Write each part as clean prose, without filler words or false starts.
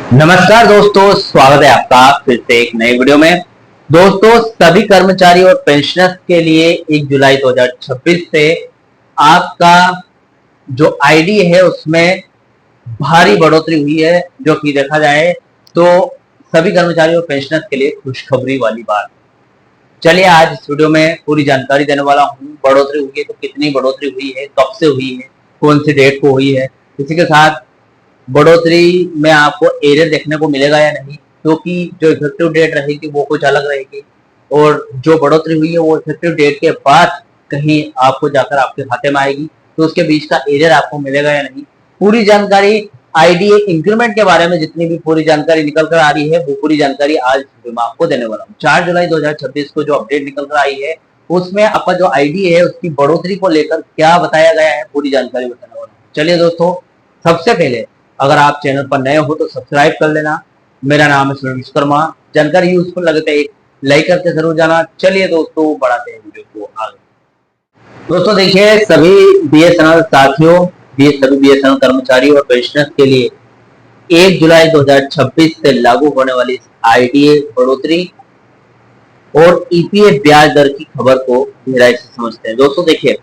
नमस्कार दोस्तों, स्वागत है आपका फिर से एक नए वीडियो में। दोस्तों, सभी कर्मचारी और पेंशनर्स के लिए 1 जुलाई 2026 से आपका जो आईडी है उसमें भारी बढ़ोतरी हुई है, जो कि देखा जाए तो सभी कर्मचारी और पेंशनर्स के लिए खुशखबरी वाली बात। चलिए आज इस वीडियो में पूरी जानकारी देने वाला हूँ। बढ़ोतरी हुई है तो कितनी बढ़ोतरी हुई है, कब से हुई है, कौन सी डेट को हुई है, इसी के साथ बढ़ोतरी में आपको एरियर देखने को मिलेगा या नहीं, क्योंकि जो इफेक्टिव डेट रहेगी वो कुछ अलग रहेगी और जो बढ़ोतरी हुई है वो इफेक्टिव डेट के बाद कहीं आपको जाकर आपके खाते में आएगी, तो उसके बीच का एरियर आपको मिलेगा या नहीं। पूरी जानकारी आईडीए इंक्रीमेंट के बारे में जितनी भी पूरी जानकारी निकल कर आ रही है वो पूरी जानकारी आज मैं आपको देने वाला हूँ। 4 जुलाई 2026 को जो अपडेट निकल कर आई है उसमें आपका जो आईडी है उसकी बढ़ोतरी को लेकर क्या बताया गया है, पूरी जानकारी बताने वाला हूँ। चलिए दोस्तों, सबसे पहले अगर आप चैनल पर नए हो तो सब्सक्राइब कर लेना। मेरा नाम है सुनील विश्वकर्मा। जानकारी यूजफुल लगे तो एक लाइक करके जरूर जाना। चलिए दोस्तों, बढ़ाते हैं वीडियो को आगे। दोस्तों देखिए, सभी बीएसएनएल साथियों, सभी बीएसएनएल कर्मचारी और पेंशनर्स के लिए 1 जुलाई 2026 से लागू होने वाली आईडीए बढ़ोतरी और ईपीएफ ब्याज दर की खबर को गहराई से समझते हैं। दोस्तों देखिए,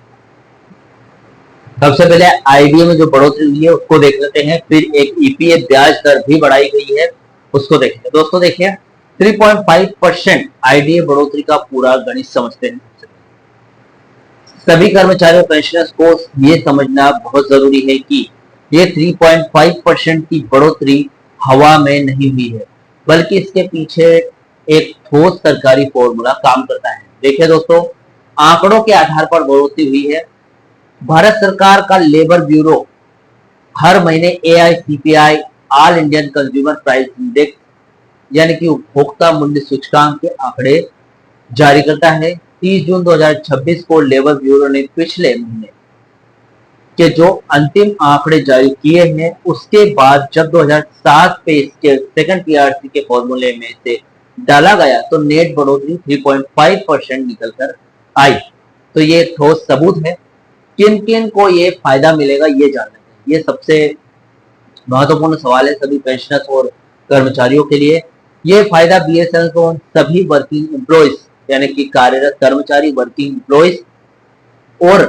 सबसे पहले आईडीए में जो बढ़ोतरी हुई है उसको देख लेते हैं, फिर एक ईपीएफ ब्याज दर भी बढ़ाई गई है उसको देखेंगे। दोस्तों देखिए, 3.5% आईडीए बढ़ोतरी का पूरा गणित समझते हैं। सभी कर्मचारियों पेंशनर्स को ये समझना बहुत जरूरी है कि ये 3.5% की बढ़ोतरी हवा में नहीं हुई है, बल्कि इसके पीछे एक ठोस सरकारी फॉर्मूला काम करता है। देखिए दोस्तों, आंकड़ों के आधार पर बढ़ोतरी हुई है। भारत सरकार का लेबर ब्यूरो हर महीने AICPI all Indian consumer price index यानी कि उपभोक्ता मूल्य सूचकांक के आंकड़े जारी करता है। 30 जून 2026 को लेबर ब्यूरो ने पिछले महीने के जो अंतिम आंकड़े जारी किए हैं उसके बाद जब 2007 पे इसके सेकंड पीआरसी के फॉर्मूले में से डाला गया तो नेट बढ़ोतरी 3.5% निकल कर आई। तो ये ठोस सबूत है। किन किन को ये फायदा मिलेगा ये जानना है, ये सबसे महत्वपूर्ण सवाल है सभी पेंशनर्स और कर्मचारियों के लिए। ये फायदा बीएसएनएल को सभी वर्किंग एम्प्लॉयज यानी कि कार्यरत कर्मचारी, वर्किंग एम्प्लॉयज और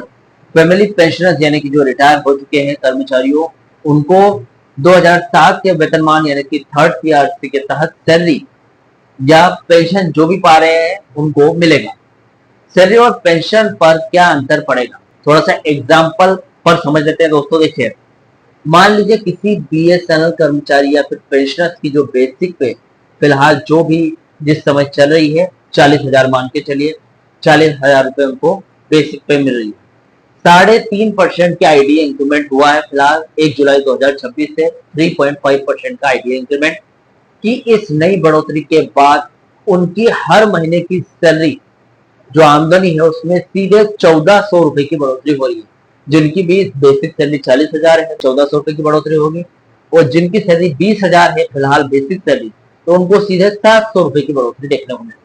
फैमिली पेंशनर्स यानी कि जो रिटायर हो चुके हैं कर्मचारियों, उनको 2007 के वेतनमान यानी कि थर्ड पीआरसी के तहत सैलरी या पेंशन जो भी पा रहे हैं उनको मिलेगा। सैलरी और पेंशन पर क्या अंतर पड़ेगा, थोड़ा सा एग्जाम्पल पर समझ लेते हैं। दोस्तों देखिए, मान लीजिए किसी बीएसएनएल कर्मचारी या फिर पेंशनर्स की जो बेसिक पे फिलहाल जो भी जिस समय चल रही है 40,000 मान के चलिए, 40,000 रुपए उनको बेसिक पे मिल रही है। 3.5% का आईडीए इंक्रीमेंट हुआ है फिलहाल 1 जुलाई 2026 से 3.5% का आईडीए इंक्रीमेंट की इस नई बढ़ोतरी के बाद उनकी हर महीने की सैलरी जो आमदनी है उसमें सीधे 1400 रुपए की बढ़ोतरी हो रही है। जिनकी भी बेसिक सैलरी 40,000 है, 1400 रुपए की बढ़ोतरी होगी, और जिनकी सैलरी 20,000 है फिलहाल बेसिक सैलरी, तो उनको सीधे 700 रुपए की बढ़ोतरी देखने को मिलेगी।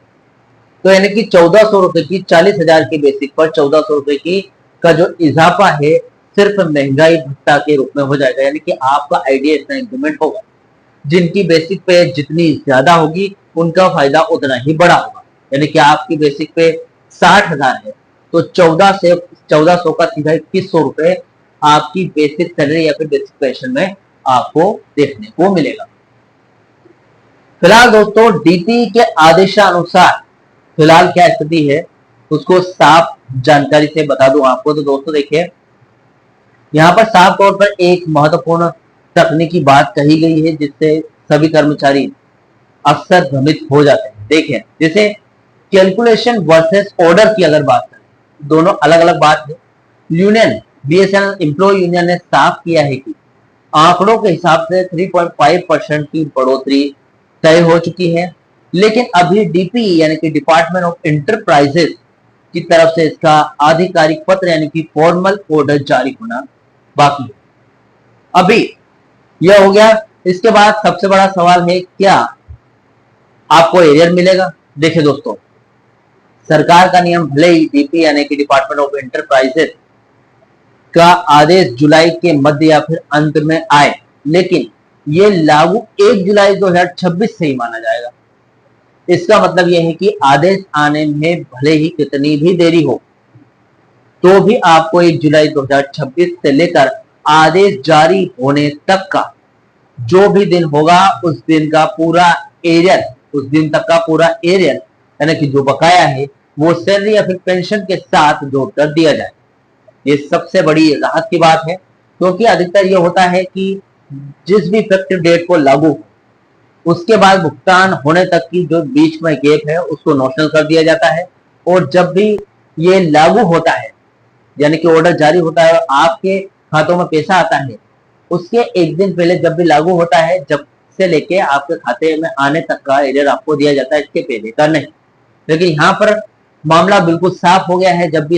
तो यानी कि 1400 रुपए की 40,000 की बेसिक पर 1400 रुपए की का जो इजाफा है सिर्फ महंगाई भत्ता के रूप में हो जाएगा। यानी कि आपका आईडीए इतना इंक्रीमेंट होगा, जिनकी बेसिक पे जितनी ज्यादा होगी उनका फायदा उतना ही बड़ा होगा। यानी कि आपकी बेसिक पे 60,000 है तो 1400 का सीधा 2100 रुपए आपकी बेसिक सैलरी या फिर बेसिक पेंशन में आपको देखने को मिलेगा। फिलहाल दोस्तों, डीपी के आदेशानुसार फिलहाल क्या स्थिति है उसको साफ जानकारी से बता दूं आपको। तो दोस्तों देखिए, यहाँ पर साफ तौर पर एक महत्वपूर्ण तकनीकी बात कही गई है जिससे सभी कर्मचारी अक्सर भ्रमित हो जाते हैं। देखिए, जैसे कैलकुलेशन वर्सेस ऑर्डर की अगर बात करें, दोनों अलग अलग बात है। यूनियन बीएसएनएल एम्प्लॉय यूनियन ने साफ किया है कि आंकड़ों के हिसाब से 3.5% की बढ़ोतरी तय हो चुकी है, लेकिन अभी डीपी यानी कि डिपार्टमेंट ऑफ इंटरप्राइजेस की तरफ से इसका आधिकारिक पत्र यानी कि फॉर्मल ऑर्डर जारी होना बाकी है। अभी यह हो गया। इसके बाद सबसे बड़ा सवाल है, क्या आपको एरियर मिलेगा? देखिए दोस्तों, सरकार का नियम भले ही डीपी यानी कि डिपार्टमेंट ऑफ इंटरप्राइजेस का आदेश जुलाई के मध्य या फिर अंत में आए, लेकिन ये लागू 1 जुलाई 2026 से ही माना जाएगा। इसका मतलब यह है कि आदेश आने में भले ही कितनी भी देरी हो, तो भी आपको 1 जुलाई 2026 से लेकर आदेश जारी होने तक का जो भी दिन होगा, उस दिन का पूरा एरियर, उस दिन तक का पूरा एरियर यानी कि जो बकाया है वो सैलरी या फिर पेंशन के साथ जोड़कर दिया जाए। ये सबसे बड़ी राहत की बात है, क्योंकि अधिकतर ये होता है कि जिस भी इफेक्टिव डेट को लागू हो, उसके बाद भुगतान होने तक की जो बीच में गैप है उसको नॉशनल कर दिया जाता है, और जब भी ये लागू होता है यानी कि ऑर्डर जारी होता है और आपके खातों में पैसा आता है, उसके एक दिन पहले जब भी लागू होता है, जब से लेके आपके खाते में आने तक का एरियर आपको दिया जाता है, इसके पहले का नहीं। लेकिन यहाँ पर मामला बिल्कुल साफ हो गया है, जब भी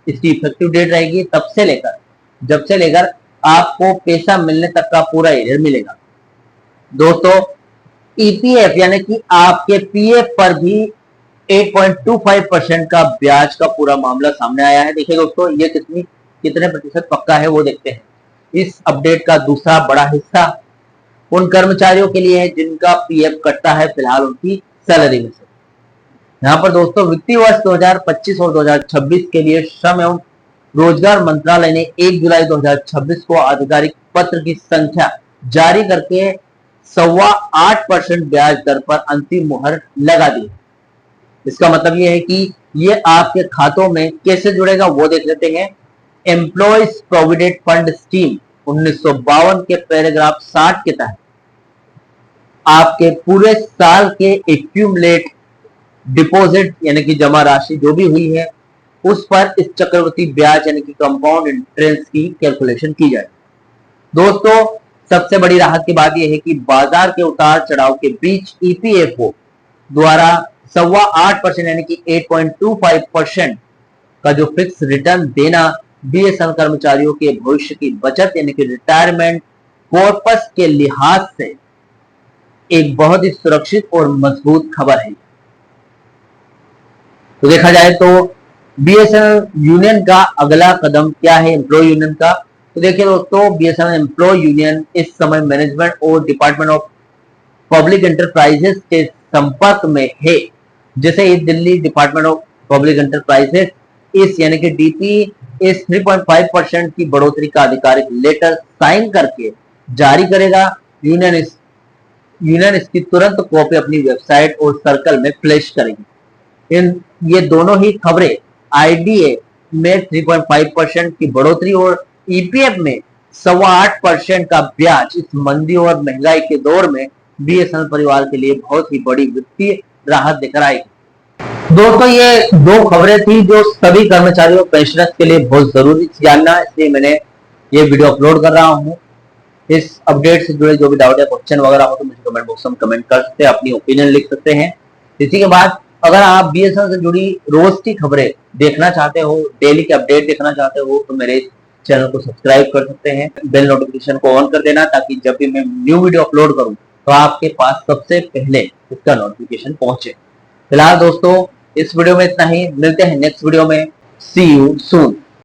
इसकी इफेक्टिव डेट रहेगी जब से लेकर आपको पैसा मिलने तक का पूरा एरियर मिलेगा। दोस्तों, ईपीएफ यानी कि आपके पीएफ पर भी 8.25% का ब्याज का पूरा मामला सामने आया है। देखिए दोस्तों, ये कितने प्रतिशत पक्का है वो देखते हैं। इस अपडेट का दूसरा बड़ा हिस्सा उन कर्मचारियों के लिए है जिनका पीएफ कटता है फिलहाल उनकी सैलरी में से। यहाँ पर दोस्तों, वित्तीय वर्ष 2025 और 2026 के लिए श्रम एवं रोजगार मंत्रालय ने 1 जुलाई 2026 को आधिकारिक पत्र की संख्या जारी करके 8.25% ब्याज दर पर अंतिम मुहर लगा दी। इसका मतलब यह है कि ये आपके खातों में कैसे जुड़ेगा वो देख लेते हैं। एम्प्लॉयज प्रोविडेंट फंड स्कीम 1952 के पैराग्राफ 60 के तहत आपके पूरे साल के एक्यूमुलेट डिपॉजिट यानी कि जमा राशि जो भी हुई है, उस पर इस चक्रवृद्धि ब्याज यानी कि कंपाउंड इंटरेस्ट की कैलकुलेशन की जाए। दोस्तों, सबसे बड़ी राहत की बात यह है कि बाजार के उतार चढ़ाव के बीच ईपीएफओ द्वारा 8.25% यानी कि 8.25% का जो फिक्स रिटर्न देना बीएसएनएल कर्मचारियों के भविष्य की बचत यानी कि रिटायरमेंट कॉर्पस के लिहाज से एक बहुत ही सुरक्षित और मजबूत खबर है। तो देखा जाए तो बीएसएनएल यूनियन का अगला कदम क्या है, एम्प्लॉय यूनियन का। तो देखिए दोस्तों, बीएसएनएल एम्प्लॉय यूनियन इस समय मैनेजमेंट और डिपार्टमेंट ऑफ पब्लिक एंटरप्राइजेस के संपर्क में है। जैसे ही Delhi department of public enterprises इस यानी कि डीपी इस 3.5% की बढ़ोतरी का आधिकारिक लेटर साइन करके जारी करेगा, यूनियन इसकी तुरंत कॉपी अपनी वेबसाइट और सर्कल में फ्लैश करेगी। ये दोनों ही खबरें आईडीए में 3.5% की बढ़ोतरी और ईपीएफ में 8.25% का ब्याज इस मंदी और महंगाई के दौर में बीएसएनएल परिवार के लिए बहुत ही बड़ी वित्तीय राहत लेकर आएगी। दोस्तों, ये दो खबरें थी जो सभी कर्मचारियों पेंशनर्स के लिए बहुत जरूरी जानना, इसलिए मैंने ये वीडियो अपलोड कर रहा हूँ। इस अपडेट से जुड़े जो भी डाउट या क्वेश्चन वगैरह हो तो मुझे कमेंट बॉक्स में कमेंट कर सकते हैं, अपनी ओपिनियन लिख सकते हैं। इसी के बाद अगर आप बीएसएनएल से जुड़ी रोज की खबरें देखना चाहते हो, डेली के अपडेट देखना चाहते हो, तो मेरे चैनल को सब्सक्राइब कर सकते हैं, बेल नोटिफिकेशन को ऑन कर देना, ताकि जब भी मैं न्यू वीडियो अपलोड करूं तो आपके पास सबसे पहले इसका नोटिफिकेशन पहुंचे। फिलहाल दोस्तों, इस वीडियो में इतना ही, मिलते हैं नेक्स्ट वीडियो में। सी यू सून।